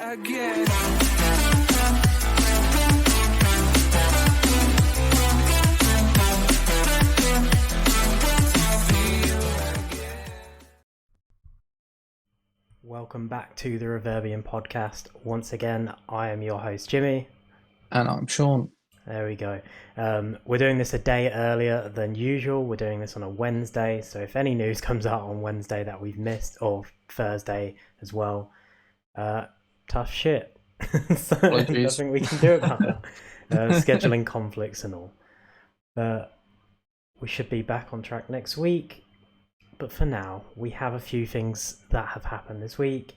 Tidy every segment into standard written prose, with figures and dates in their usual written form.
again. Welcome back to the Reverbium podcast. Once again, I am your host, Jimmy. And I'm Sean. There we go. We're doing this a day earlier than usual. We're doing this on a Wednesday, so if any news comes out on Wednesday that we've missed, or Thursday as well, tough shit. So nothing we can do about that. Scheduling conflicts and all. We should be back on track next week. But for now, we have a few things that have happened this week.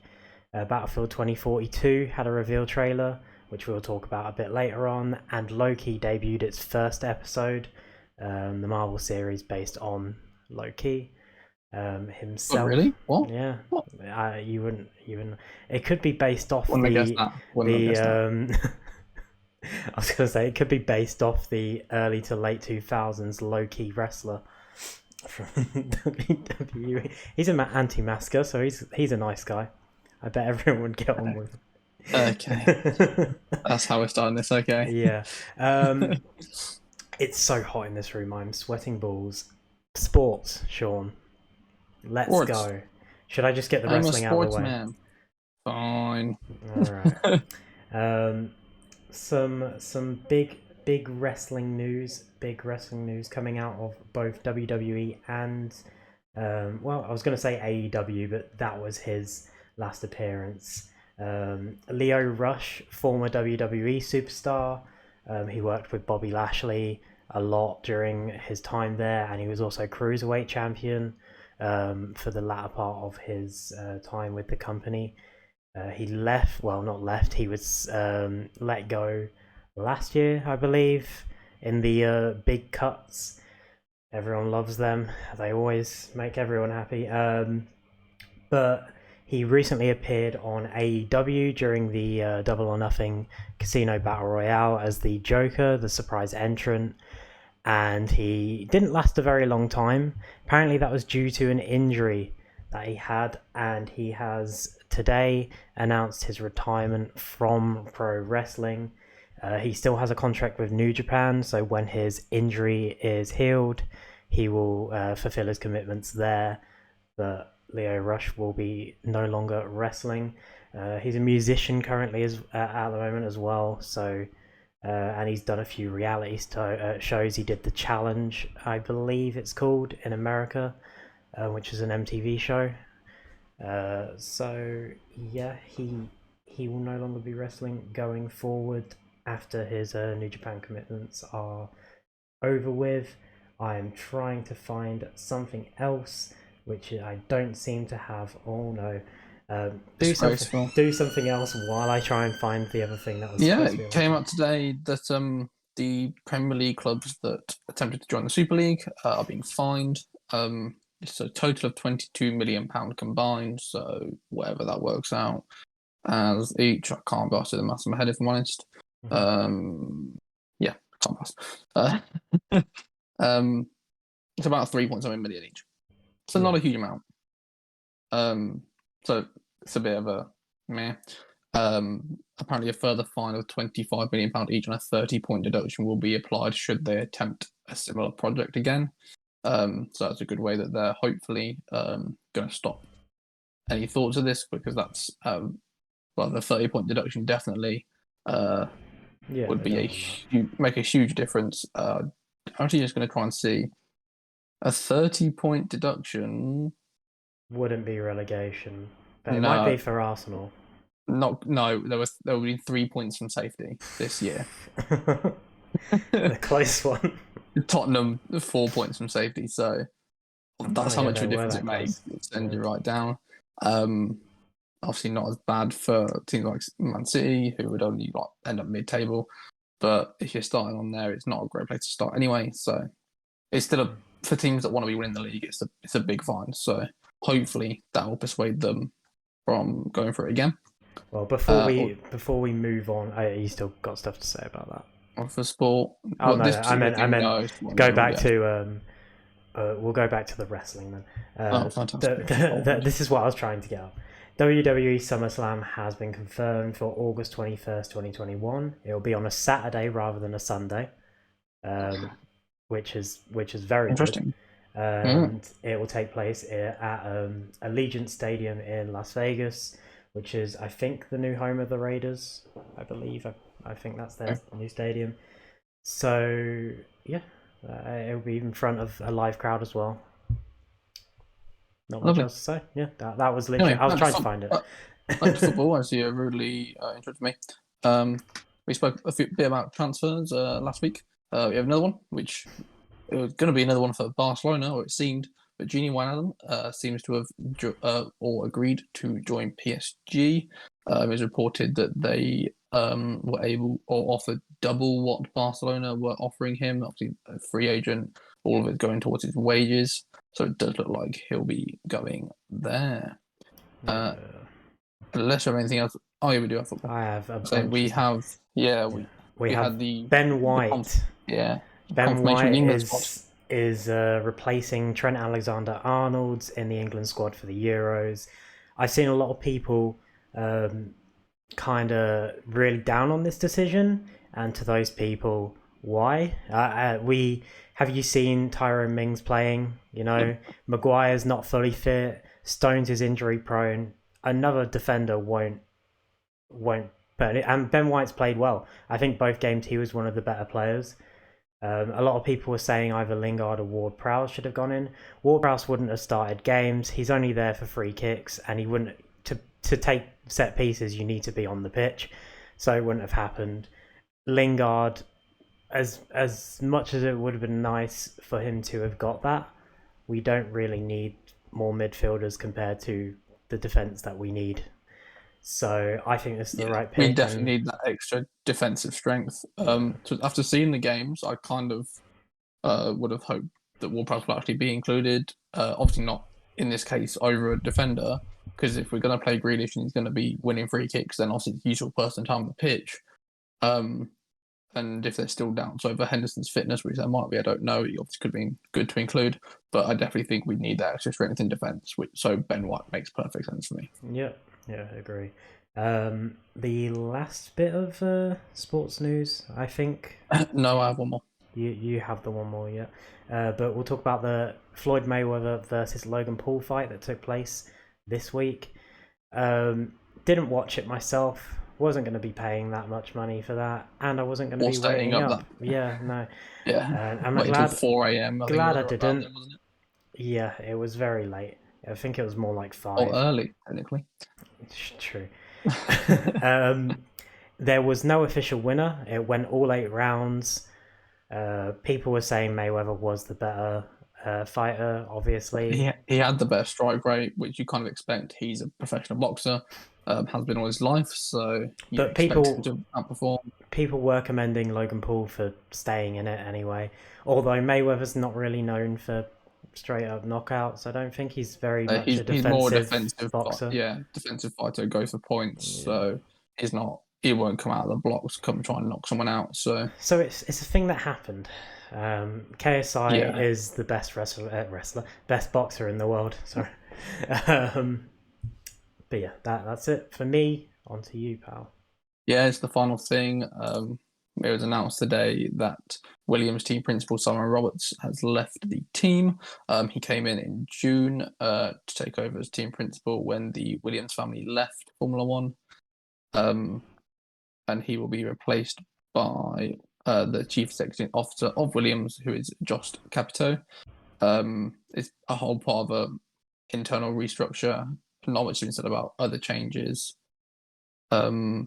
Battlefield 2042 had a reveal trailer, which we'll talk about a bit later on, and Loki debuted its first episode, the Marvel series based on Loki himself. Oh, really? What? Yeah. What? You wouldn't. It could be based off I guess that. I was going to say it could be based off the early to late 2000s Loki wrestler from WWE. He's an anti-masker, so he's a nice guy. I bet everyone would get on with him. Okay. That's how we're starting this, okay. Yeah. It's so hot in this room, I'm sweating balls. Sports, Sean. Let's go. Should I just get the wrestling out of the way? Man. Fine. Alright. Some big wrestling news coming out of both WWE and well, I was going to say AEW, but that was his last appearance. Leo Rush, former WWE superstar, he worked with Bobby Lashley a lot during his time there, and he was also Cruiserweight champion for the latter part of his time with the company. He not left, he was let go last year, I believe, in the big cuts. Everyone loves them. They always make everyone happy. But he recently appeared on AEW during the Double or Nothing Casino Battle Royale as the Joker, the surprise entrant. And he didn't last a very long time. Apparently that was due to an injury that he had, and he has today announced his retirement from pro wrestling. He still has a contract with New Japan, so when his injury is healed, he will fulfill his commitments there. But Leo Rush will be no longer wrestling. He's a musician currently at the moment as well, so and he's done a few reality shows. He did The Challenge, I believe it's called, in America, which is an MTV show. So yeah, he will no longer be wrestling going forward after his New Japan commitments are over with. I am trying to find something else, which I don't seem to have. Oh no. Do something else while I try and find the other thing that was supposed to be it came up today that the Premier League clubs that attempted to join the Super League are being fined. It's a total of £22 million combined, so whatever that works out as each. I can't pass the maths in my head if I'm honest. Yeah, can't pass. It's about 3.7 million each. So not a huge amount. So it's a bit of a meh. Apparently a further fine of £25 million each and a 30-point deduction will be applied should they attempt a similar project again. So that's a good way that they're hopefully going to stop any thoughts of this, because that's the 30-point deduction definitely would be make a huge difference. I'm actually just going to try and see. A 30-point deduction wouldn't be relegation, but it might be for Arsenal. No, there would be 3 points from safety this year. The close one. Tottenham 4 points from safety, so that's how much of a difference it makes. Send you right down. Obviously not as bad for teams like Man City, who would only end up mid-table. But if you're starting on there, it's not a great place to start anyway. So it's still for teams that want to be winning the league, it's a big fine. So hopefully that will persuade them from going for it again. Well, before we move on, you still got stuff to say about that? For sport? Oh no, I meant go back to we'll go back to the wrestling then. Fantastic. This is what I was trying to get at. WWE SummerSlam has been confirmed for August 21st, 2021. It'll be on a Saturday rather than a Sunday, which is very good. Interesting. And it will take place at Allegiant Stadium in Las Vegas, which is, I think, the new home of the Raiders. I believe. I think that's their new stadium. So yeah, it'll be in front of a live crowd as well. Not much Lovely. else to say. Yeah, that was literally. Anyway, I was trying to find it. Back to football, as you really interested me. We spoke a bit about transfers last week. We have another one, which it was going to be another one for Barcelona, or it seemed, but Genie Wijnaldum seems to have all agreed to join PSG. It was reported that they were able or offered double what Barcelona were offering him. Obviously, a free agent, all of it going towards his wages. So it does look like he'll be going there. Unless you have anything else. Oh, yeah, we do have football. I have a So bunch we of have, we have had the Ben White. Ben White is replacing Trent Alexander-Arnold in the England squad for the Euros. I've seen a lot of people kind of really down on this decision, and to those people, why? Have you seen Tyrone Mings playing? You know, Maguire's not fully fit. Stones is injury prone. Another defender won't. And Ben White's played well. I think both games he was one of the better players. A lot of people were saying either Lingard or Ward-Prowse should have gone in. Ward-Prowse wouldn't have started games. He's only there for free kicks, and he wouldn't to take set pieces. You need to be on the pitch, so it wouldn't have happened. Lingard, as much as it would have been nice for him to have got that, we don't really need more midfielders compared to the defense that we need. So I think this is the right pick. We definitely need that extra defensive strength. After seeing the games, I kind of would have hoped that Ward-Prowse will actually be included. Obviously not in this case over a defender, because if we're going to play Grealish and he's going to be winning free kicks, then obviously the usual person time on the pitch. And if they're still doubts over Henderson's fitness, which there might be, I don't know. It obviously could have been good to include, but I definitely think we need that extra strength in defence. So Ben White makes perfect sense for me. Yeah, I agree. The last bit of sports news, I think. No, I have one more. You have the one more, yeah. But we'll talk about the Floyd Mayweather versus Logan Paul fight that took place this week. Didn't watch it myself. Wasn't going to be paying that much money for that, and I wasn't going to be waiting up. Yeah, no. Yeah, I'm glad. 4 a.m. Glad I didn't. Then, wasn't it? Yeah, it was very late. I think it was more like 5. Or early, technically. True. There was no official winner. It went all 8 rounds. People were saying Mayweather was the better fighter, obviously. He had the best strike rate, which you kind of expect. He's a professional boxer, has been all his life, so you expect him to outperform. People were commending Logan Paul for staying in it anyway, although Mayweather's not really known for straight up knockouts. I don't think he's very much a defensive, he's more defensive boxer. Defensive fighter, goes for points, so he's not. He won't come out of the blocks, come try and knock someone out. So it's a thing that happened. KSI is the best best boxer in the world. Sorry, but yeah, that's it for me. On to you, pal. Yeah, it's the final thing. It was announced today that Williams team principal Simon Roberts has left the team. He came in June to take over as team principal when the Williams family left Formula One. And he will be replaced by the chief executive officer of Williams, who is Josh Capito. It's a whole part of an internal restructure. Not much been said about other changes. There's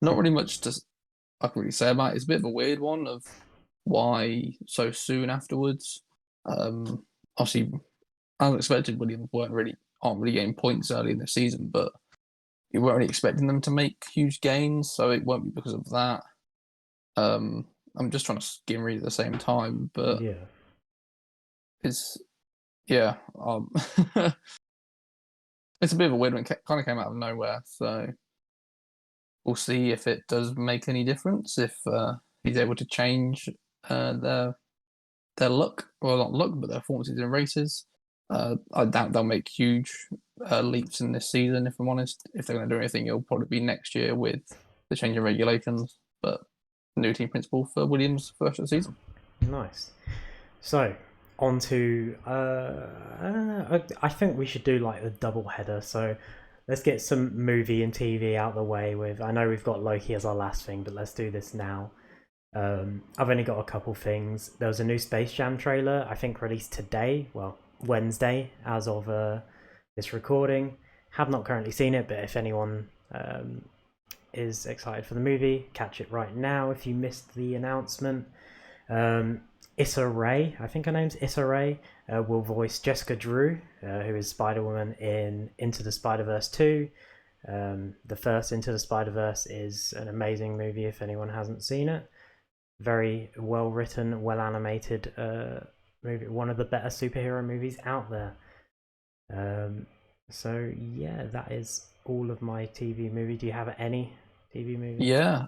not really much I can really say about it. It's a bit of a weird one of why so soon afterwards. Obviously, as expected, Williams aren't really getting points early in the season, but you weren't really expecting them to make huge gains, so it won't be because of that. I'm just trying to skim read at the same time, but it's it's a bit of a weird one. It kind of came out of nowhere, so we'll see if it does make any difference, if he's able to change their luck, well, not luck, but their performances in races. I doubt they'll make huge leaps in this season. If I'm honest, if they're going to do anything, it'll probably be next year with the change in regulations. But new team principal for Williams' first of the season. Nice. So, on to I think we should do like the double header. So let's get some movie and TV out of the way. With I know we've got Loki as our last thing, but let's do this now. I've only got a couple things. There was a new Space Jam trailer, I think released today, well, Wednesday, as of this recording. Have not currently seen it, but if anyone is excited for the movie, catch it right now if you missed the announcement. Issa Rae, I think her name's Issa Rae, will voice Jessica Drew, who is Spider-Woman in Into the Spider-Verse 2. The first Into the Spider-Verse is an amazing movie if anyone hasn't seen it. Very well written, well animated movie, one of the better superhero movies out there. So yeah, that is all of my TV movie. Do you have any TV movie? Yeah,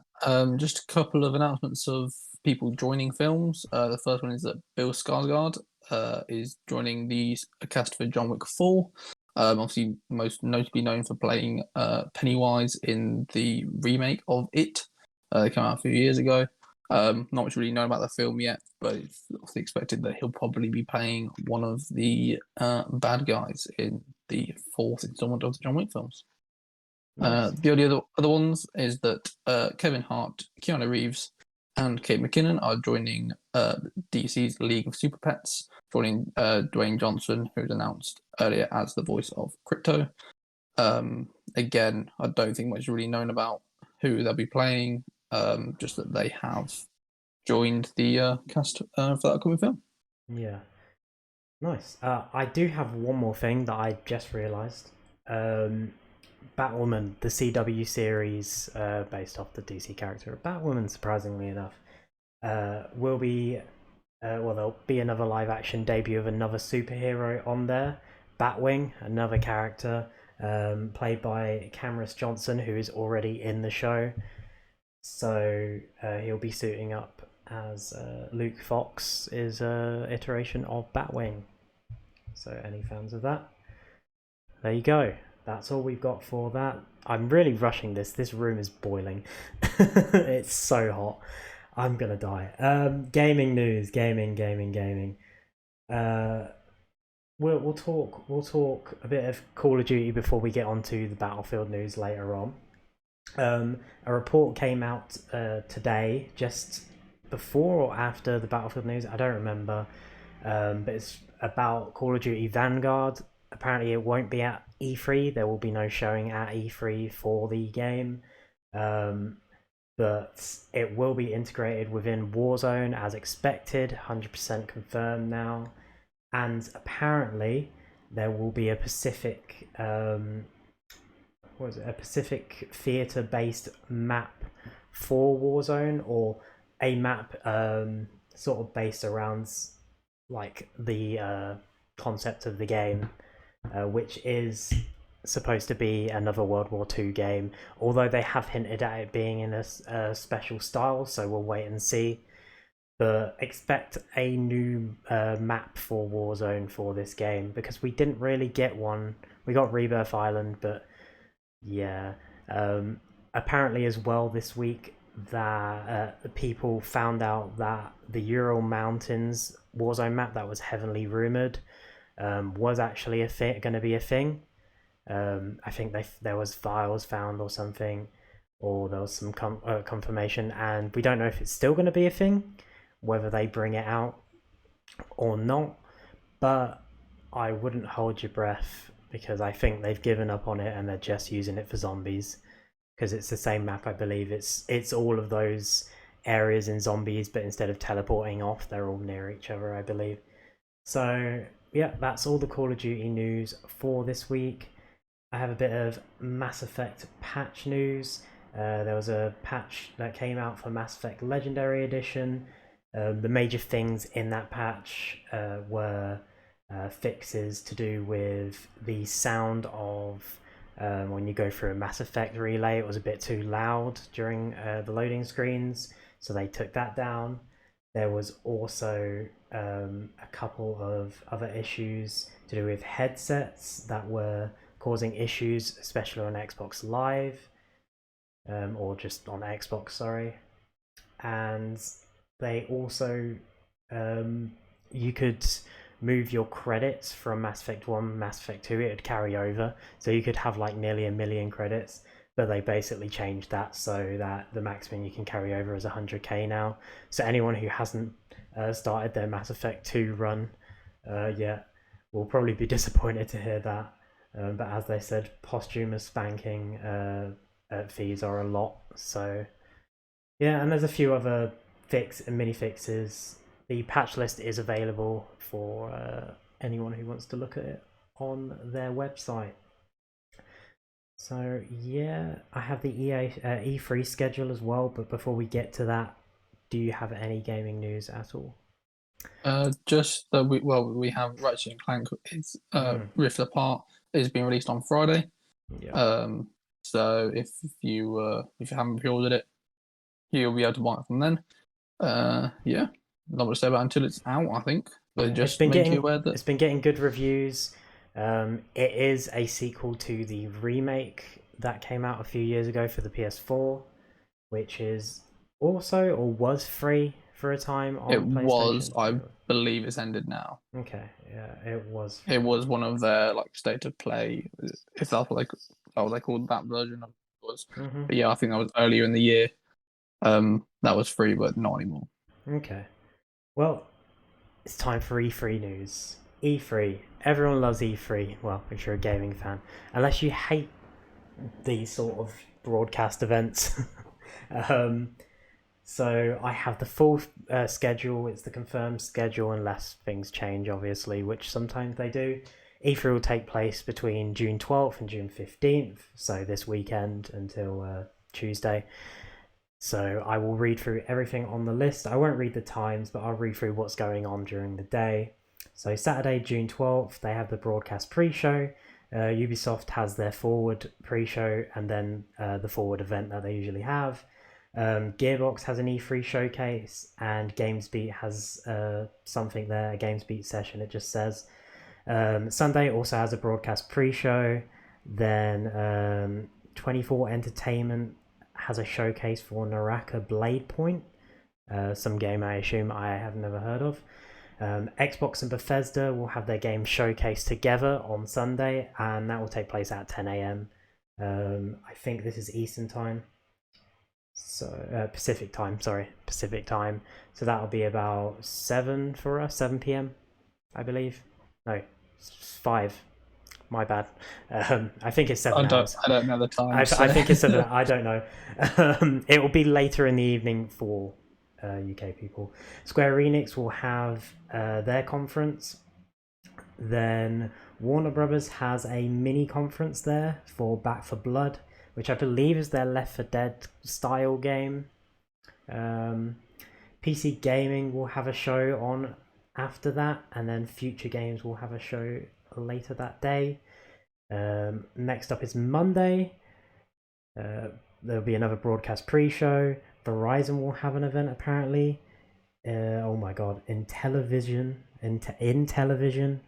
just a couple of announcements of people joining films. The first one is that Bill Skarsgård is joining the cast for John Wick 4. Obviously, most notably known for playing Pennywise in the remake of It. They came out a few years ago. Not much really known about the film yet, but it's obviously expected that he'll probably be playing one of the bad guys in the fourth installment of the John Wick films. Nice. The only other ones is that Kevin Hart, Keanu Reeves, and Kate McKinnon are joining DC's League of Super Pets, joining Dwayne Johnson, who's announced earlier as the voice of Crypto. Again, I don't think much is really known about who they'll be playing, just that they have joined the cast for that upcoming film. Yeah. Nice. I do have one more thing that I just realised. Batwoman, the CW series based off the DC character of Batwoman, surprisingly enough, will be there'll be another live action debut of another superhero on there, Batwing, another character played by Cameron Johnson, who is already in the show. So he'll be suiting up as Luke Fox's iteration of Batwing. So any fans of that? There you go. That's all we've got for that. I'm really rushing this. This room is boiling. It's so hot. I'm gonna die. Gaming news. Gaming. We'll talk a bit of Call of Duty before we get onto the Battlefield news later on. A report came out today, just before or after the Battlefield news. I don't remember. But it's about Call of Duty Vanguard. Apparently, it won't be at E3. There will be no showing at E3 for the game. But it will be integrated within Warzone as expected, 100% confirmed now. And apparently, there will be a Pacific, Pacific theater-based map for Warzone, or a map sort of based around like the concept of the game, which is supposed to be another World War II game, although they have hinted at it being in a special style, so we'll wait and see. But expect a new map for Warzone for this game, because we didn't really get one. We got Rebirth Island, but yeah. Apparently as well this week that people found out that the Ural Mountains Warzone map that was heavily rumored was actually going to be a thing. I think there was files found or something, or there was some confirmation, and we don't know if it's still going to be a thing, whether they bring it out or not. But I wouldn't hold your breath, because I think they've given up on it and they're just using it for zombies, because it's the same map. I believe it's all of those areas in zombies, but instead of teleporting off, they're all near each other, I believe. So yeah, that's all the Call of Duty news for this week. I have a bit of Mass Effect patch news. There was a patch that came out for Mass Effect Legendary Edition. The major things in that patch were fixes to do with the sound of when you go through a Mass Effect relay. It was a bit too loud during the loading screens, so they took that down. There was also a couple of other issues to do with headsets that were causing issues, especially on Xbox Live, or just on Xbox, sorry. And they also, you could move your credits from Mass Effect 1, Mass Effect 2, it would carry over. So you could have like nearly a million credits, but they basically changed that so that the maximum you can carry over is 100k now. So anyone who hasn't started their Mass Effect 2 run yet will probably be disappointed to hear that. But as they said, posthumous banking fees are a lot. So yeah, and there's a few other mini fixes. The patch list is available for anyone who wants to look at it on their website. So yeah, I have the E3 schedule as well. But before we get to that, do you have any gaming news at all? Just that we have Ratchet and Clank. It's Rift Apart is being released on Friday. Yeah. So if you haven't pre-ordered it, you'll be able to buy it from then. Yeah, not much to say about it until it's out, I think. But Yeah, just make you aware that it's been getting good reviews. It is a sequel to the remake that came out a few years ago for the PS4, which is also or was free for a time on it PlayStation. was. I believe it's ended now. Okay, yeah, it was. It was one of their like state of play, if that's what they called that version of it was. Mm-hmm. But yeah, I think that was earlier in the year. That was free, but not anymore. Okay. Well, it's time for E3 news. E3. Everyone loves E3. Well, if you're a gaming fan, unless you hate these sort of broadcast events. So I have the full schedule. It's the confirmed schedule, unless things change, obviously, which sometimes they do. E3 will take place between June 12th and June 15th, so this weekend until Tuesday. So I will read through everything on the list. I won't read the times, but I'll read through what's going on during the day. So Saturday, June 12th, they have the broadcast pre-show. Ubisoft has their forward pre-show and then the forward event that they usually have. Gearbox has an E3 showcase, and GamesBeat has something there, a GamesBeat session, it just says. Sunday also has a broadcast pre-show. Then 24 Entertainment has a showcase for Naraka Blade Point, some game I assume I have never heard of. Xbox and Bethesda will have their game showcase together on Sunday, and that will take place at 10 a.m. I think this is Eastern time. So Pacific time, Pacific time. So that'll be about 7 for us, 7 p.m. I believe. No, 5. My bad. I think it's 7 hours. I don't know the time. I think it's 7. I don't know. It will be later in the evening for UK people. Square Enix will have their conference. Then Warner Brothers has a mini conference there for Back 4 Blood, which I believe is their Left 4 Dead style game. PC Gaming will have a show on after that, and then Future Games will have a show later that day. Next up is Monday. There'll be another broadcast pre-show. Verizon will have an event apparently. Oh my god, in television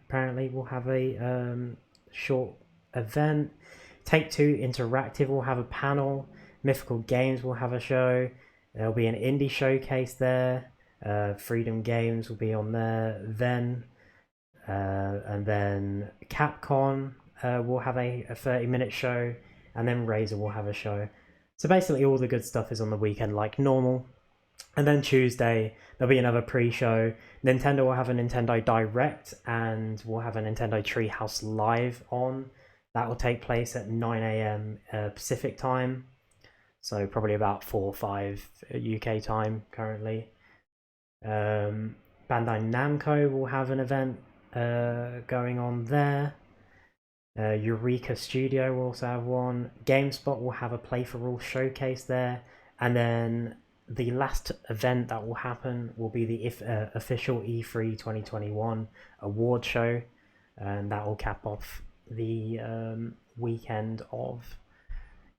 apparently will have a short event. Take-Two Interactive will have a panel. Mythical Games will have a show. There'll be an indie showcase there. Freedom Games will be on there then. And then Capcom will have a 30-minute show. And then Razer will have a show. So basically all the good stuff is on the weekend like normal. And then Tuesday, there'll be another pre-show. Nintendo will have a Nintendo Direct, and we'll have a Nintendo Treehouse Live on. That will take place at 9 a.m. Pacific time. So probably about 4 or 5 UK time currently. Bandai Namco will have an event going on there. Eureka Studio will also have one. GameSpot will have a Play for All showcase there. And then the last event that will happen will be the official E3 2021 award show. And that will cap off the weekend of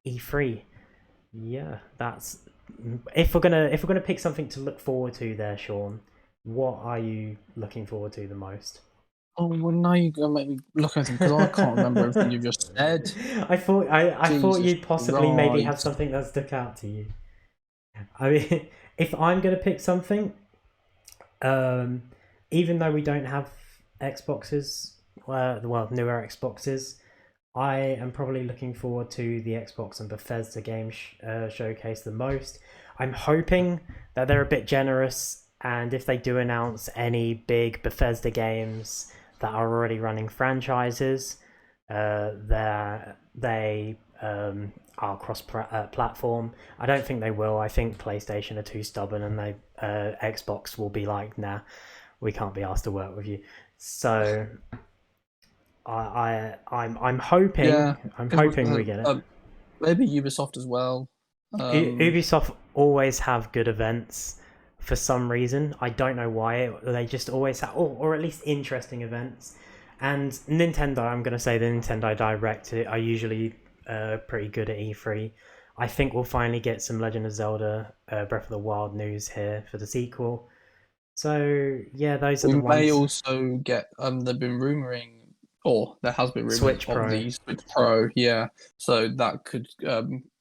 E3. Yeah, that's if we're gonna pick something to look forward to there, Sean. what are you looking forward to the most? Oh, well, now you're gonna make me look at it because I can't remember everything you've just said. I thought Jesus you'd possibly maybe have Christ. something that stuck out to you. I mean, if I'm gonna pick something, um, even though we don't have Xboxes, well, newer Xboxes, I am probably looking forward to the Xbox and Bethesda game showcase the most. I'm hoping that they're a bit generous, and if they do announce any big Bethesda games that are already running franchises, that they are cross-platform. I don't think they will. I think PlayStation are too stubborn, and they Xbox will be like, nah, we can't be asked to work with you. So I'm hoping Yeah, I'm because hoping we get it. maybe Ubisoft as well. Ubisoft always have good events for some reason. I don't know why. They just always have, or at least interesting events. And Nintendo, I'm going to say the Nintendo Direct are usually pretty good at E3. I think we'll finally get some Legend of Zelda Breath of the Wild news here for the sequel. So yeah, those are We the may ones. also get they've been rumoring, or there has been rumors Switch of Pro. the Switch Pro, yeah. So that could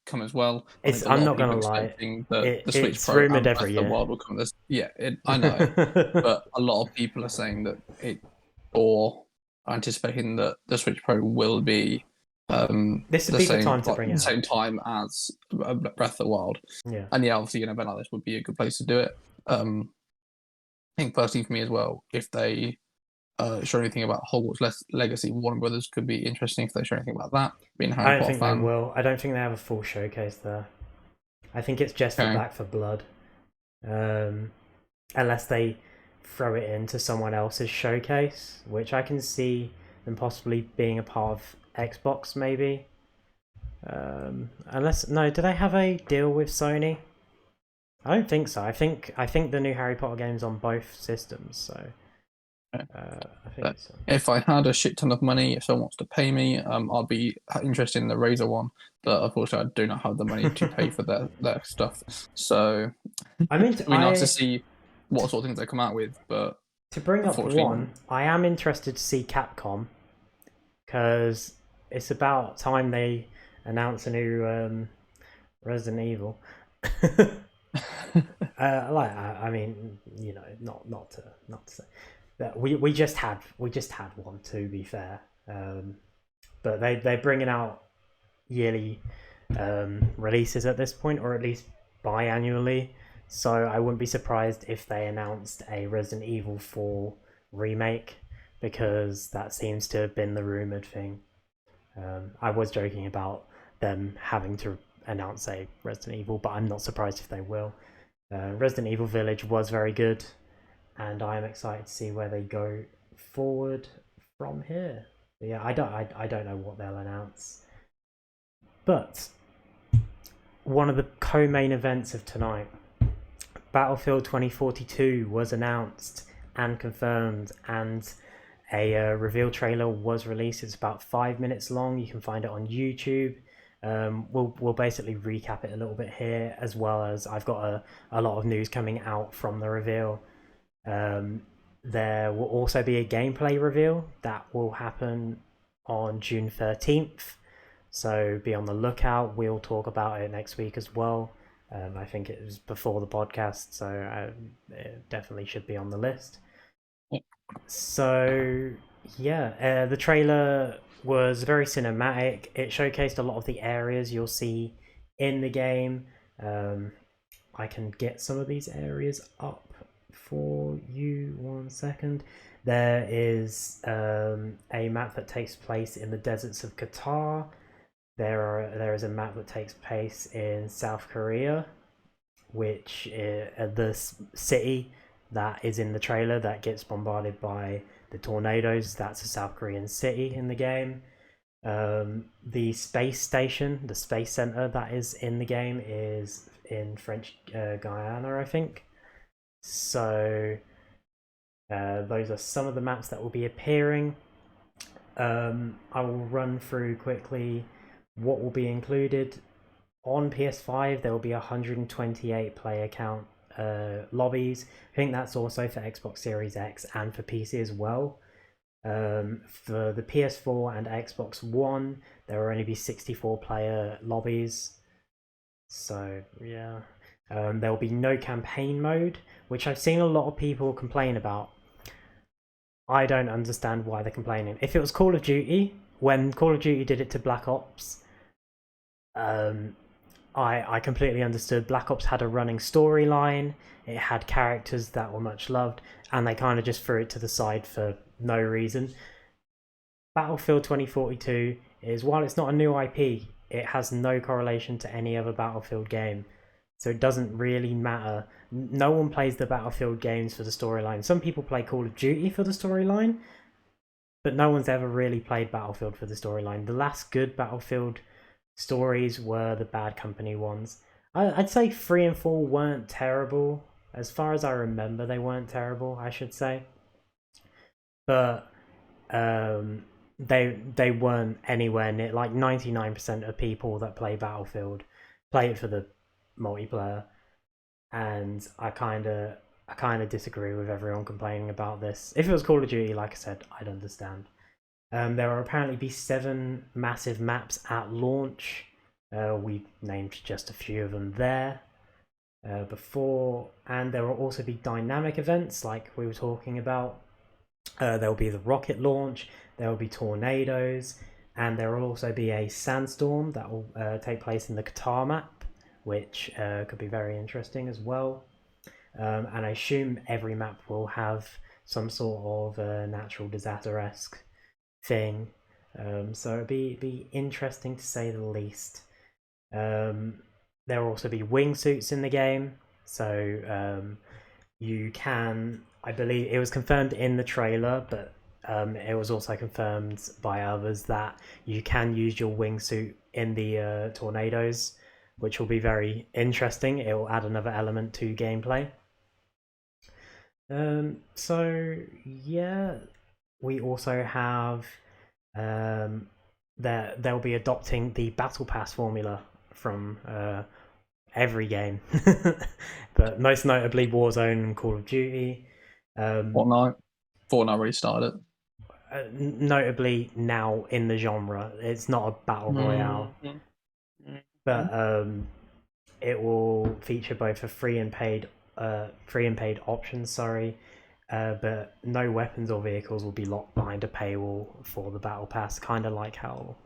come as well. I It's. think a I'm lot of not people gonna are lie. expecting that the Switch It's Pro rumored and Breath every of the year. Wild will come this. Yeah, I know, but a lot of people are saying that or anticipating that the Switch Pro will be This would be the time to bring the it out. same time as Breath of the Wild. Yeah. And yeah, obviously an event like this would be a good place to do it. I think personally for me as well, if they show anything about Hogwarts Legacy, Warner Brothers could be interesting if they show anything about that. Being a I Harry don't Potter think they fan, will. I don't think they have a full showcase there. I think it's just for okay. Back for Blood. Um, Unless they throw it into someone else's showcase, which I can see them possibly being a part of Xbox, maybe. Unless no, do they have a deal with Sony? I don't think so. I think the new Harry Potter game's on both systems, so I think But so. if I had a shit ton of money, if someone wants to pay me, I'd be interested in the Razer one. But unfortunately, I do not have the money to pay for their stuff. So I mean, it'd be nice to see what sort of things they come out with. But to bring up unfortunately, one, I am interested to see Capcom because it's about time they announce a new Resident Evil. I mean, not to say that we just had one, to be fair, but they're bringing out yearly releases at this point, or at least biannually. So I wouldn't be surprised if they announced a Resident Evil 4 remake, because that seems to have been the rumored thing. I was joking about them having to announce a Resident Evil, but I'm not surprised if they will. Resident Evil Village was very good, and I am excited to see where they go forward from here. But yeah, I don't know what they'll announce, but one of the co-main events of tonight, Battlefield 2042, was announced and confirmed, and a reveal trailer was released. It's about 5 minutes long. You can find it on YouTube. We'll basically recap it a little bit here, as well as I've got a lot of news coming out from the reveal. There will also be a gameplay reveal that will happen on June 13th. So be on the lookout. We'll talk about it next week as well. I think it was before the podcast, so it definitely should be on the list. So yeah, the trailer was very cinematic. It showcased a lot of the areas you'll see in the game. I can get some of these areas up for you 1 second. There is a map that takes place in the deserts of Qatar. There is a map that takes place in South Korea, which is the city that is in the trailer that gets bombarded by the tornadoes. That's a South Korean city in the game. The space station, the space center that is in the game, is in French Guiana, I think. So those are some of the maps that will be appearing. I will run through quickly what will be included. On PS5, there will be a 128 player count lobbies. I think that's also for Xbox Series X and for PC as well. For the PS4 and Xbox One, there will only be 64-player lobbies. So yeah, there will be no campaign mode, which I've seen a lot of people complain about. I don't understand why they're complaining. If it was Call of Duty, when Call of Duty did it to Black Ops, I completely understood. Black Ops had a running storyline, it had characters that were much loved, and they kind of just threw it to the side for no reason. Battlefield 2042 is, while it's not a new IP, it has no correlation to any other Battlefield game. So it doesn't really matter. No one plays the Battlefield games for the storyline. Some people play Call of Duty for the storyline, but no one's ever really played Battlefield for the storyline. The last good Battlefield stories were the Bad Company ones. I'd say 3 and 4 weren't terrible. As far as I remember, they weren't terrible, I should say. But they weren't anywhere near, like 99% of people that play Battlefield play it for the multiplayer, and I kind of disagree with everyone complaining about this. If it was Call of Duty, like I said, I'd understand. There will apparently be 7 massive maps at launch. We named just a few of them there before, and there will also be dynamic events like we were talking about. There will be the rocket launch, there will be tornadoes, and there will also be a sandstorm that will take place in the Qatar map, which could be very interesting as well. And I assume every map will have some sort of natural disaster-esque thing. So it'll be interesting to say the least. There will also be wingsuits in the game, so you can, I believe it was confirmed in the trailer, but it was also confirmed by others that you can use your wingsuit in the tornadoes, which will be very interesting. It will add another element to gameplay. So yeah, we also have they'll be adopting the battle pass formula from every game, but most notably Warzone and Call of Duty. Fortnite already started. Notably now in the genre, it's not a battle royale, but it will feature both a free and paid options. Sorry. But no weapons or vehicles will be locked behind a paywall for the battle pass, kind of like how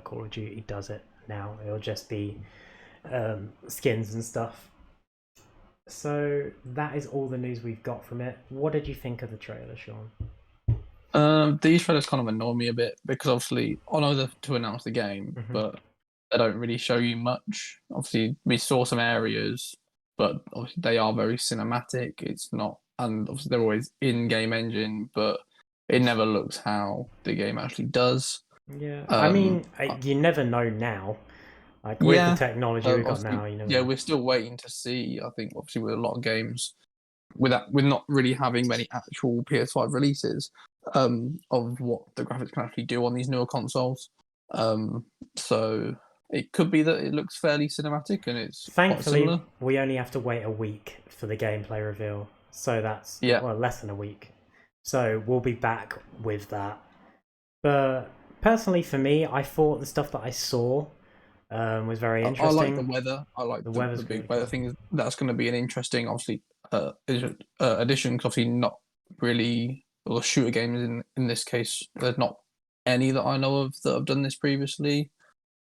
Call of Duty does it now. It'll just be skins and stuff. So that is all the news we've got from it. What did you think of the trailer, Sean? These trailers kind of annoy me a bit because obviously I know to announce the game, but they don't really show you much. Obviously, we saw some areas, but obviously they are very cinematic. It's not, and obviously they're always in-game engine, but it never looks how the game actually does. Yeah, I mean, you never know now. Like with the technology we've got now, you never know. We're still waiting to see. I think obviously with a lot of games, with not really having many actual PS5 releases, of what the graphics can actually do on these newer consoles. So it could be that it looks fairly cinematic and it's thankfully we only have to wait a week for the gameplay reveal, so that's well, less than a week. So we'll be back with that. But personally, for me, I thought the stuff that I saw was very interesting. I like the weather. I like the big weather thing. That's going to be an interesting, obviously, addition. Because obviously, not really, or shooter games in this case. There's not any that I know of that have done this previously,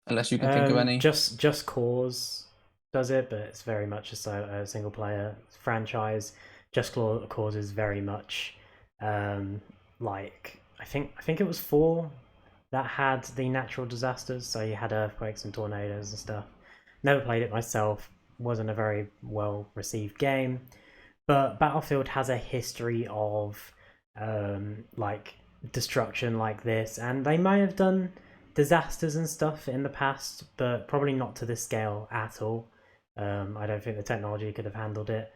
unless you can think of any. Just Cause does it, but it's very much a single player franchise. Just Cause is very much like I think it was 4 that had the natural disasters, so you had earthquakes and tornadoes and stuff. Never played it myself, wasn't a very well received game, but Battlefield has a history of like destruction like this, and they may have done disasters and stuff in the past, but probably not to this scale at all. I don't think the technology could have handled it.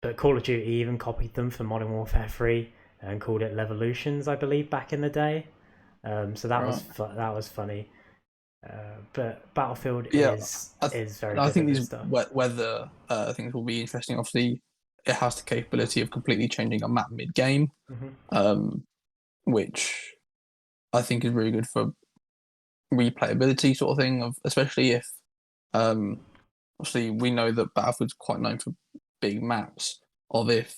But Call of Duty even copied them for Modern Warfare 3 and called it Levolutions, I believe, back in the day. So that was funny. But Battlefield Yeah, is very I good think at this these stuff. weather things will be interesting. Obviously, it has the capability of completely changing a map mid-game, Hmm. um, which I think is really good for replayability sort of thing. Of especially if um, obviously we know that Battlefield's quite known for big maps. Of if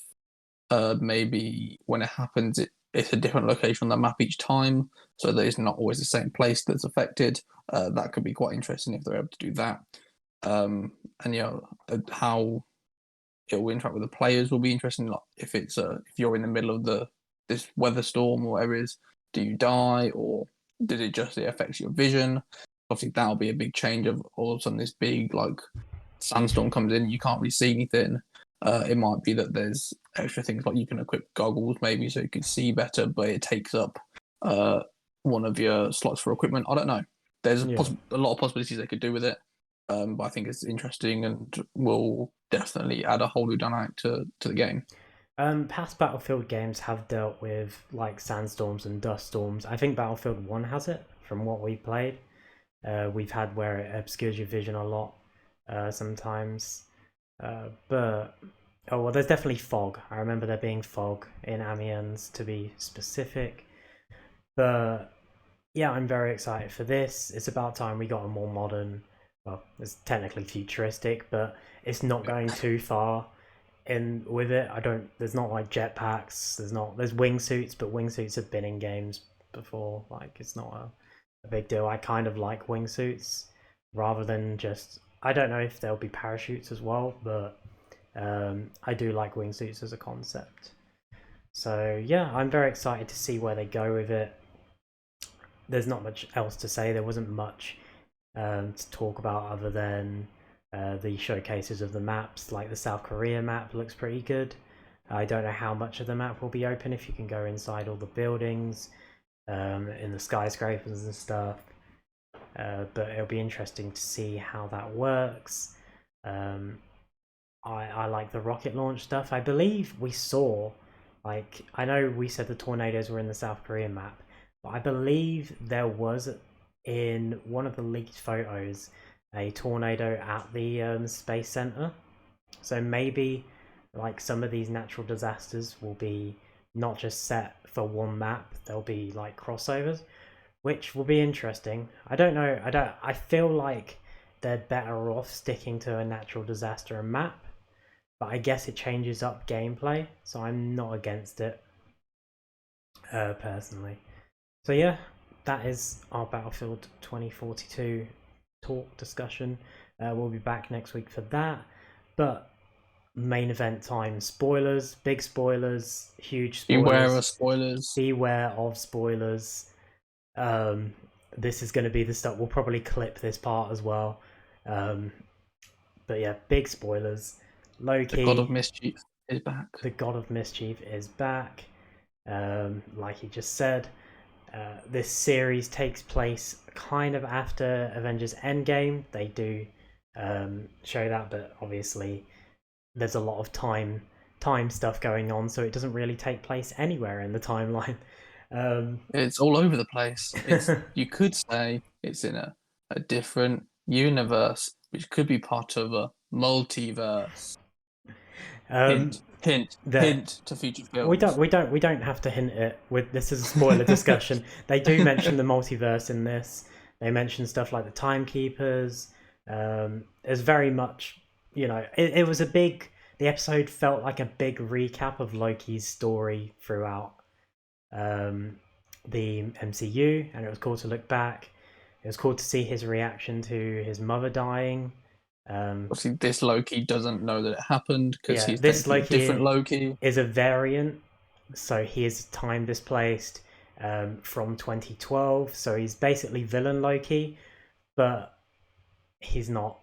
maybe when it happens, it's a different location on the map each time, so that it's not always the same place that's affected. That could be quite interesting if they're able to do that. And how it will interact with the players will be interesting. Like if you're in the middle of this weather storm or whatever it is, do you die or did it affects your vision? Obviously, that'll be a big change of all of a sudden this big like sandstorm comes in, you can't really see anything. It might be that there's extra things like you can equip goggles maybe so you can see better, but it takes up uh, one of your slots for equipment. I don't know. There's Yeah. a lot of possibilities they could do with it, but I think it's interesting and will definitely add a whole new dynamic to the game. Past Battlefield games have dealt with like sandstorms and dust storms. I think Battlefield 1 has it from what we've played. We've had where it obscures your vision a lot sometimes. But oh well, there's definitely fog. I remember there being fog in Amiens to be specific. But yeah, I'm very excited for this. It's about time we got a more modern. Well, it's technically futuristic, but it's not going too far in with it. I don't. There's not like jetpacks. There's wingsuits, but wingsuits have been in games before. Like it's not a big deal. I kind of like wingsuits rather than just. I don't know if there'll be parachutes as well, but I do like wingsuits as a concept. So yeah, I'm very excited to see where they go with it. There's not much else to say. There wasn't much to talk about other than the showcases of the maps. Like the South Korea map looks pretty good. I don't know how much of the map will be open if you can go inside all the buildings, in the skyscrapers and stuff. But it'll be interesting to see how that works. Um, I like the rocket launch stuff. I believe we saw, like, I know we said the tornadoes were in the South Korean map, but I believe there was in one of the leaked photos a tornado at the space center. So maybe like some of these natural disasters will be not just set for one map, there'll be like crossovers, which will be interesting. I don't know. I feel like they're better off sticking to a natural disaster and map, but I guess it changes up gameplay, so I'm not against it personally. So yeah, that is our Battlefield 2042 talk discussion. We'll be back next week for that, but main event time spoilers, big spoilers, huge Beware spoilers. of spoilers. Beware of spoilers. Um, this is going to be the stuff. We'll probably clip this part as well. Um, but yeah, big spoilers. The God of Loki, Mischief is back. the God of Mischief, is back. Like he just said, this series takes place kind of after Avengers Endgame. They do show that, but obviously there's a lot of time stuff going on, so it doesn't really take place anywhere in the timeline. Um, It's all over the place. You could say it's in a different universe, which could be part of a multiverse. um, Hint, hint, that hint to future we don't films. we don't we don't have to hint it with this is a spoiler discussion. They do mention the multiverse in this. They mention stuff like the timekeepers. It's very much, it was a big. The episode felt like a big recap of Loki's story throughout um, the MCU, and it was cool to look back. It was cool to see his reaction to his mother dying. Obviously, this Loki doesn't know that it happened because Yeah, he's this technically a different Loki Loki. is a variant, so he is time displaced from 2012. So he's basically villain Loki, but he's not,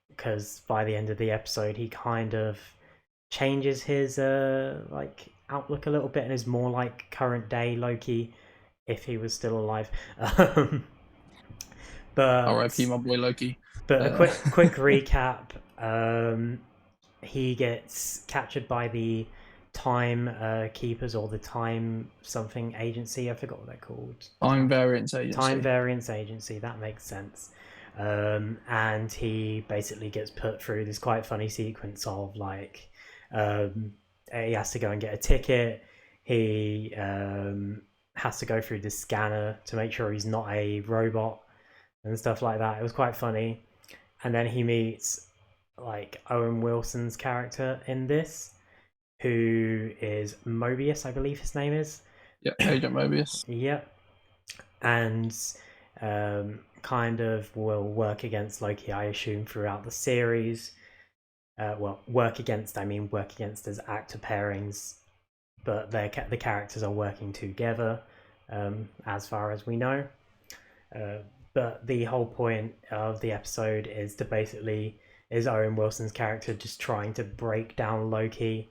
because by the end of the episode, he kind of changes his like outlook a little bit and is more like current day Loki if he was still alive. Um, R.I.P. but my boy Loki. a Uh, quick recap. He gets captured by the time keepers, or the time something agency. I forgot what they're called. Time Variance Time Agency. variance agency. That makes sense. And he basically gets put through this quite funny sequence of like he has to go and get a ticket. He has to go through the scanner to make sure he's not a robot and stuff like that. It was quite funny. And then he meets like Owen Wilson's character in this, who is Mobius, I believe his name is. Yeah, Agent Mobius. Yep. And kind of will work against Loki, I assume, throughout the series. Well, work against as actor pairings, but the characters are working together, as far as we know. But the whole point of the episode is Owen Wilson's character just trying to break down Loki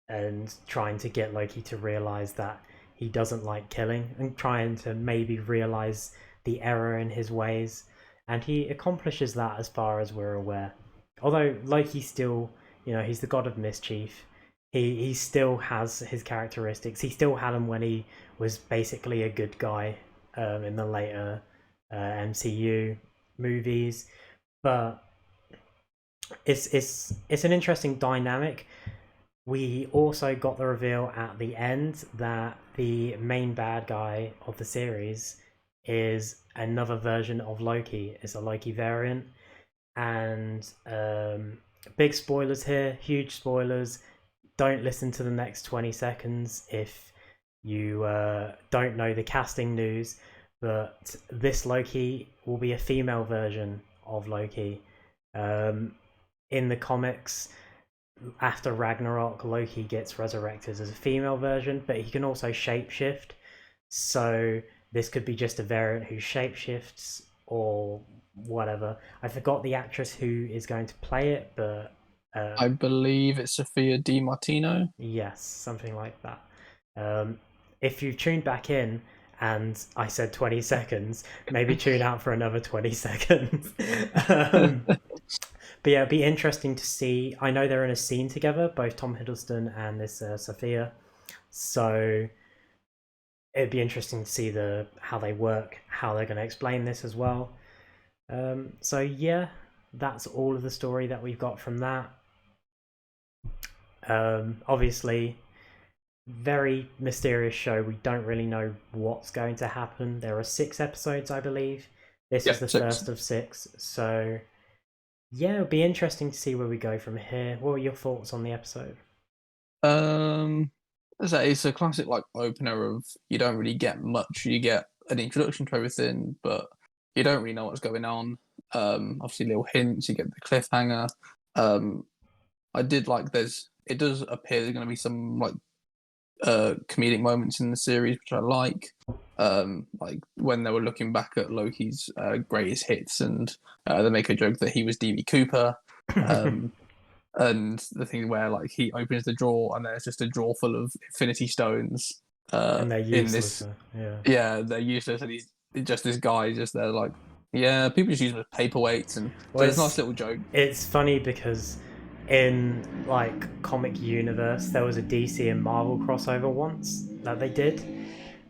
and trying to get Loki to realize that he doesn't like killing, and trying to maybe realize the error in his ways. And he accomplishes that as far as we're aware. Although Loki still, he's the god of mischief. He still has his characteristics. He still had them when he was basically a good guy in the later MCU movies. But it's an interesting dynamic. We also got the reveal at the end that the main bad guy of the series is another version of Loki. It's a Loki variant. And big spoilers here, huge spoilers. Don't listen to the next 20 seconds if you don't know the casting news. But this Loki will be a female version of Loki. In the comics, after Ragnarok, Loki gets resurrected as a female version, but he can also shapeshift. So this could be just a variant who shapeshifts or whatever. I forgot the actress who is going to play it, but I believe it's Sophia Di Martino. Yes, something like that. If you've tuned back in and I said 20 seconds, maybe tune out for another 20 seconds. But yeah, it'd be interesting to see. I know they're in a scene together, both Tom Hiddleston and this Sophia. So it'd be interesting to see how they work, how they're going to explain this as well. So yeah, that's all of the story that we've got from that. Obviously, very mysterious show. We don't really know what's going to happen. There are 6 episodes, I believe. This is the 6. first of 6. So yeah, it'll be interesting to see where we go from here. What were your thoughts on the episode? It's a classic like opener of you don't really get much. You get an introduction to everything, but you don't really know what's going on. Obviously little hints, you get the cliffhanger. I did like it does appear there's going to be some like comedic moments in the series, which I like. Like when they were looking back at Loki's greatest hits, and they make a joke that he was DB Cooper. And the thing where like he opens the drawer and there's just a drawer full of Infinity Stones. And they're useless. Yeah, they're useless, and he's just this guy just there like, yeah, people just use them as paperweights, and so there's a nice little joke. It's funny because in like comic universe there was a DC and Marvel crossover once that they did,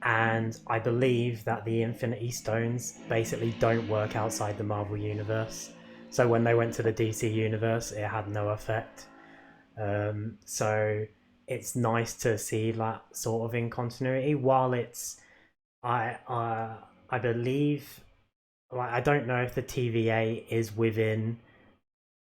and I believe that the Infinity Stones basically don't work outside the Marvel universe. So when they went to the DC universe, it had no effect. So it's nice to see that sort of in continuity. While it's, I believe, like I don't know if the TVA is within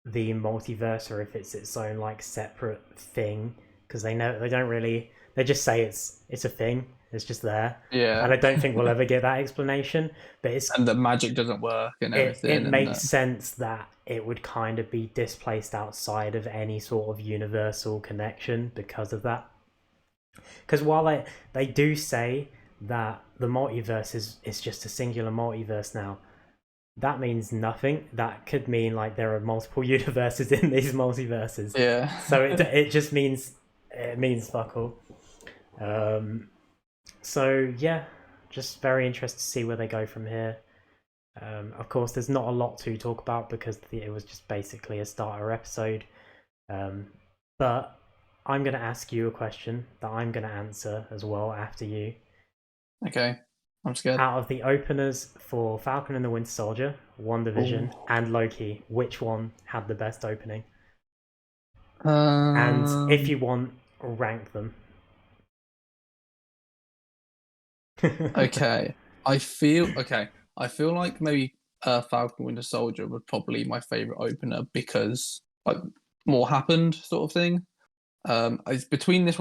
the multiverse or if it's its own like separate thing, because they don't really, they just say it's a thing. It's just there. Yeah. And I don't think we'll ever get that explanation. But and the magic doesn't work and everything. It makes sense that it would kind of be displaced outside of any sort of universal connection because of that. Because while they do say that the multiverse is just a singular multiverse now, that means nothing. That could mean like there are multiple universes in these multiverses. Yeah. So it just means fuck all. So yeah, just very interested to see where they go from here. Of course, there's not a lot to talk about because it was just basically a starter episode. But I'm going to ask you a question that I'm going to answer as well after you. Okay, I'm scared. Out of the openers for Falcon and the Winter Soldier, WandaVision, Ooh. and Loki, which one had the best opening? And if Um, you want, rank them. okay. I feel like maybe Falcon Winter Soldier was probably my favorite opener because like more happened sort of thing. It's between this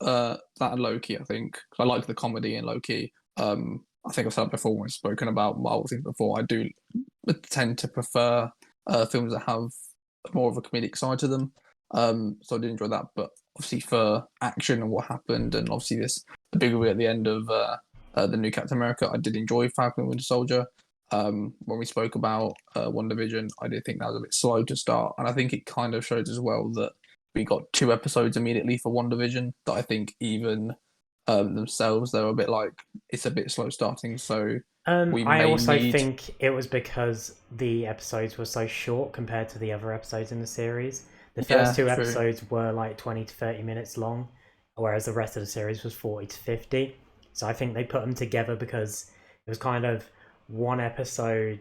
that and Loki, I think. 'Cause I like the comedy in Loki. I think I've said before when I've spoken about Marvel things before. I do tend to prefer films that have more of a comedic side to them. So I did enjoy that, but obviously for action and what happened, and obviously the big reveal at the end of the new Captain America, I did enjoy Falcon and Winter Soldier. When we spoke about WandaVision, I did think that was a bit slow to start, and I think it kind of shows as well that we got 2 episodes immediately for WandaVision that I think even themselves they were a bit like it's a bit slow starting, so we I may also need. think it was because the episodes were so short compared to the other episodes in the series. The first Yeah, two true. episodes were like 20 to 30 minutes long, whereas the rest of the series was 40 to 50. So I think they put them together because it was kind of one episode,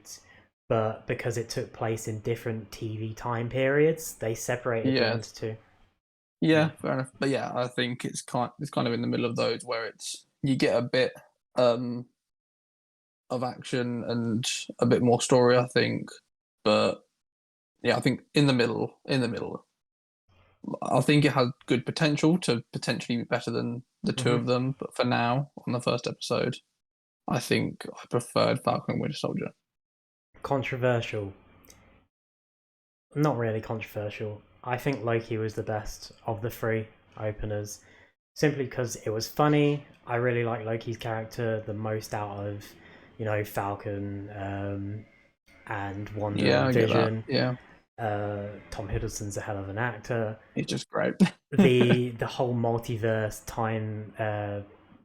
but because it took place in different TV time periods, they separated them Yeah, into two. yeah, Yeah. fair enough. But yeah, I think it's kind of in the middle of those where it's you get a bit um of action and a bit more story, I think. But yeah, I think in the middle, I think it has good potential to potentially be better than the two Hmm. of them. But for now, on the first episode, I think I preferred Falcon and Winter Soldier. Controversial. Not really controversial. I think Loki was the best of the three openers, simply because it was funny. I really like Loki's character the most out of, Falcon and Wanda Yeah, and I get that. Vision. Yeah, Tom Hiddleston's a hell of an actor. it's just great. The whole multiverse time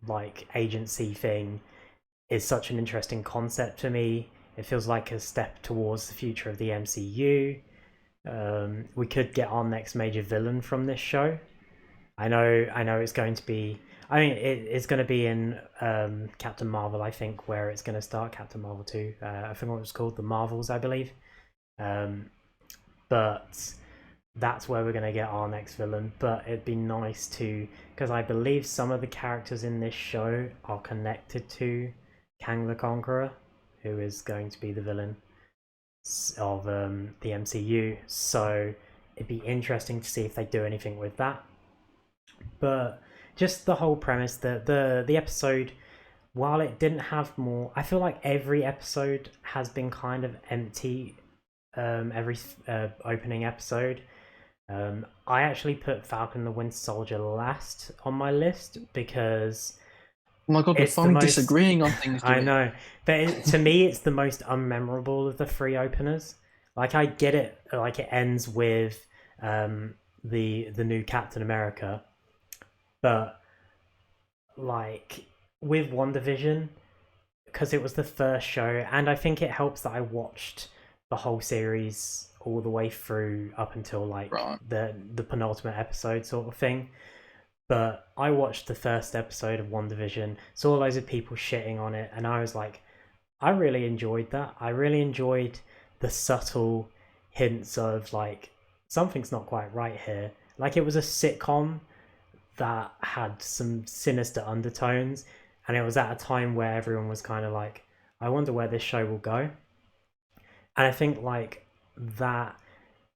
like agency thing is such an interesting concept to me. It feels like a step towards the future of the MCU. We could get our next major villain from this show. I know it's going to be. I mean, it's going to be in Captain Marvel. I think where it's going to start. Captain Marvel 2. I think what it was called, the Marvels, I believe. Um, but that's where we're going to get our next villain. But it'd be nice to, because I believe some of the characters in this show are connected to Kang the Conqueror, who is going to be the villain of the MCU. So it'd be interesting to see if they do anything with that. But just the whole premise, the episode, while it didn't have more, I feel like every episode has been kind of empty. Every opening episode. I actually put Falcon and the Winter Soldier last on my list because Oh my god, we're it's the finally most. disagreeing on things, I Jimmy. know, but to me, it's the most unmemorable of the three openers. Like I get it, like it ends with the new Captain America, but like with WandaVision, because it was the first show, and I think it helps that I watched the whole series all the way through up until like Right. the penultimate episode sort of thing. But I watched the first episode of WandaVision, saw loads of people shitting on it, and I was like, I really enjoyed that. I really enjoyed the subtle hints of like something's not quite right here. Like it was a sitcom that had some sinister undertones, and it was at a time where everyone was kind of like, I wonder where this show will go. And I think like that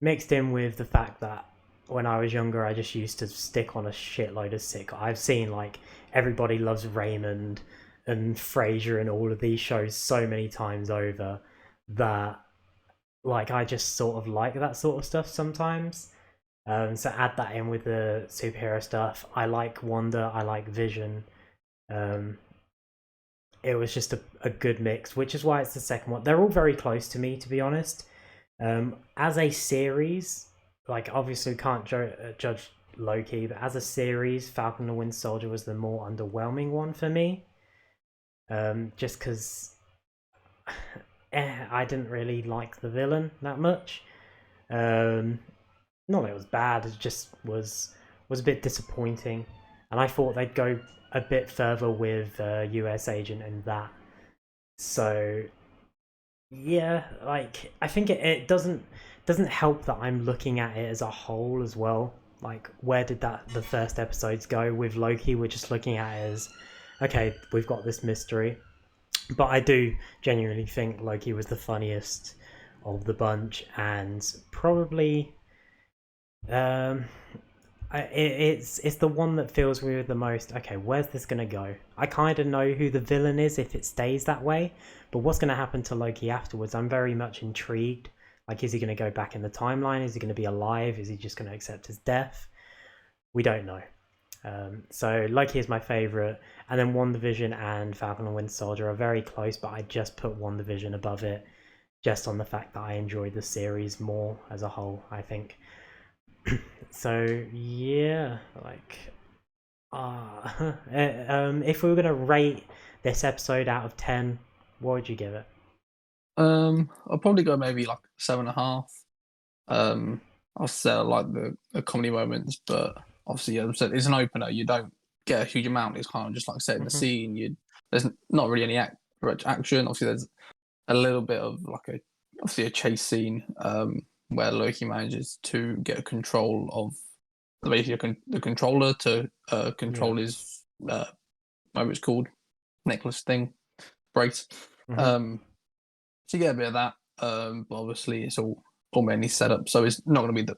mixed in with the fact that when I was younger, I just used to stick on a shitload of sick. I've seen like Everybody Loves Raymond and Frasier and all of these shows so many times over that like I just sort of like that sort of stuff sometimes. So add that in with the superhero stuff. I like Wanda. I like Vision. Um, it was just a good mix, which is why it's the second one. They're all very close to me, to be honest. As a series, like obviously we can't judge Loki, but as a series, Falcon and the Winter Soldier was the more underwhelming one for me. Just because I didn't really like the villain that much. Not that it was bad; it just was was a bit disappointing, and I thought they'd go a bit further with US Agent and that. So yeah, like I think it doesn't help that I'm looking at it as a whole as well. Like, where did the first episodes go with Loki? We're just looking at it as, okay, we've got this mystery. But I do genuinely think Loki was the funniest of the bunch, and probably it's the one that fills me with the most. Okay, where's this gonna go? I kind of know who the villain is if it stays that way, but what's gonna happen to Loki afterwards? I'm very much intrigued. Like, is he gonna go back in the timeline? Is he gonna be alive? Is he just gonna accept his death? We don't know. So Loki is my favorite, and then WandaVision and Falcon and Winter Soldier are very close, but I just put WandaVision above it, just on the fact that I enjoyed the series more as a whole, I think. So yeah, like, if we were gonna rate this episode out of 10, what would you give it? I'll probably go maybe like 7.5. I'll say I like the comedy moments, but obviously, as I said, it's an opener. You don't get a huge amount. It's kind of just like setting the scene. There's not really any action. Obviously, there's a little bit of like obviously a chase scene where Loki manages to get control of basically the controller to control his whatever it's called, necklace thing, brace. So you get a bit of that, but obviously it's all mainly set up, so it's nowhere near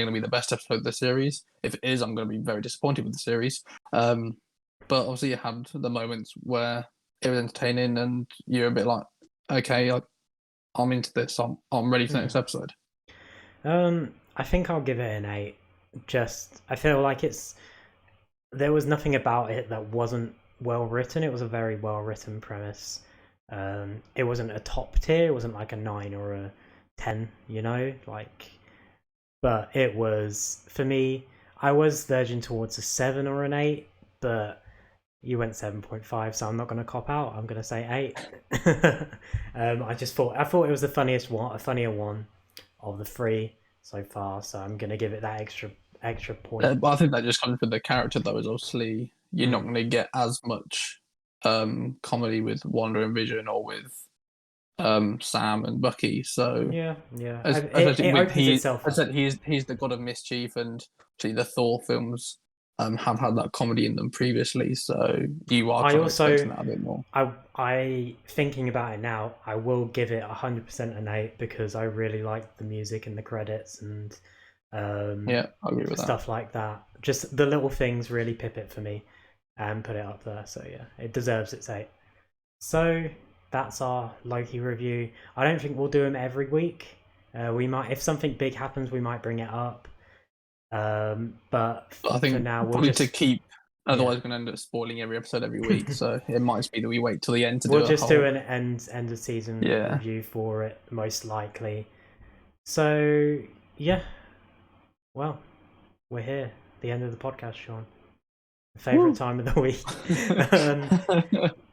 going to be the best episode of the series. If it is, I'm going to be very disappointed with the series. But obviously you had the moments where it was entertaining, and you're a bit like, okay, I'm into this. I'm ready for the next episode. I think I'll give it an 8. I feel like there was nothing about it that wasn't well written. It was a very well written premise. It wasn't a top tier. It wasn't like a 9 or a 10, but it was, for me, I was verging towards a 7 or an 8, but you went 7.5, so I'm not going to cop out. I'm going to say 8. I thought it was the funnier one of the 3 so far, so I'm going to give it that extra point. But I think that just comes with the character, though, is obviously you're not going to get as much comedy with Wanda and Vision or with Sam and Bucky. So yeah. He's the god of mischief, and actually the Thor films have had that comedy in them previously. So you are kind of expecting that a bit more. I thinking about it now, I will give it 100% an 8 because I really like the music and the credits and I agree with stuff like that. Just the little things really pip it for me and put it up there. So yeah, it deserves its 8. So that's our Loki review. I don't think we'll do them every week. We might, if something big happens, we might bring it up. But I think for now, we'll to keep. Otherwise, we're going to end up spoiling every episode every week. So it might be that we wait till the end to we'll just do an end of season review for it, most likely. So yeah, well, we're here. The end of the podcast, Sean. Favorite time of the week.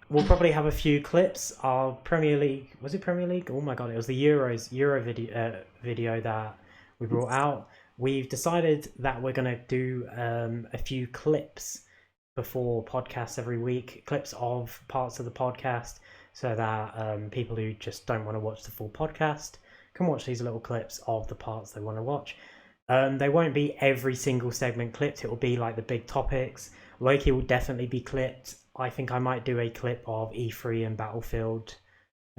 We'll probably have a few clips. Our Premier League, was it Premier League? Oh my god, it was the Euro video that we brought out. We've decided that we're going to do a few clips before podcasts every week, clips of parts of the podcast, so that people who just don't want to watch the full podcast can watch these little clips of the parts they want to watch. They won't be every single segment clipped. It will be like the big topics. Loki will definitely be clipped. I think I might do a clip of E3 and Battlefield.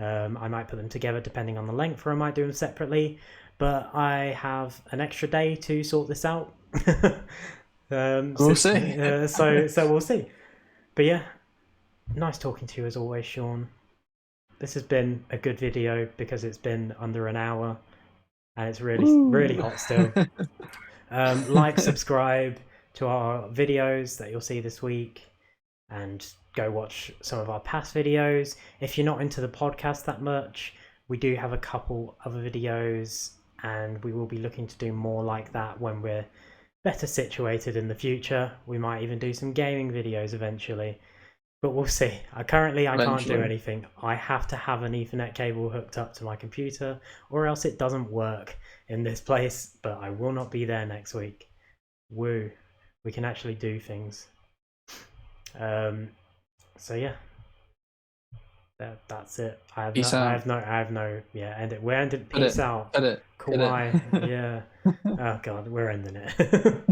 I might put them together depending on the length, or I might do them separately. But I have an extra day to sort this out. We'll see. So we'll see. But yeah, nice talking to you as always, Sean. This has been a good video because it's been under an hour and it's really hot still. Like, subscribe to our videos that you'll see this week, and go watch some of our past videos. If you're not into the podcast that much, we do have a couple other videos, and we will be looking to do more like that when we're better situated in the future. We might even do some gaming videos eventually, but we'll see. Currently I can't do anything. I have to have an Ethernet cable hooked up to my computer, or else it doesn't work in this place, but I will not be there next week. Woo. We can actually do things. So yeah. That's it. Peace out. I have no, yeah, end it. We're ending. Cut Peace it. out. Cut it. Kawhi. Cut it. Yeah. Oh god, we're ending it.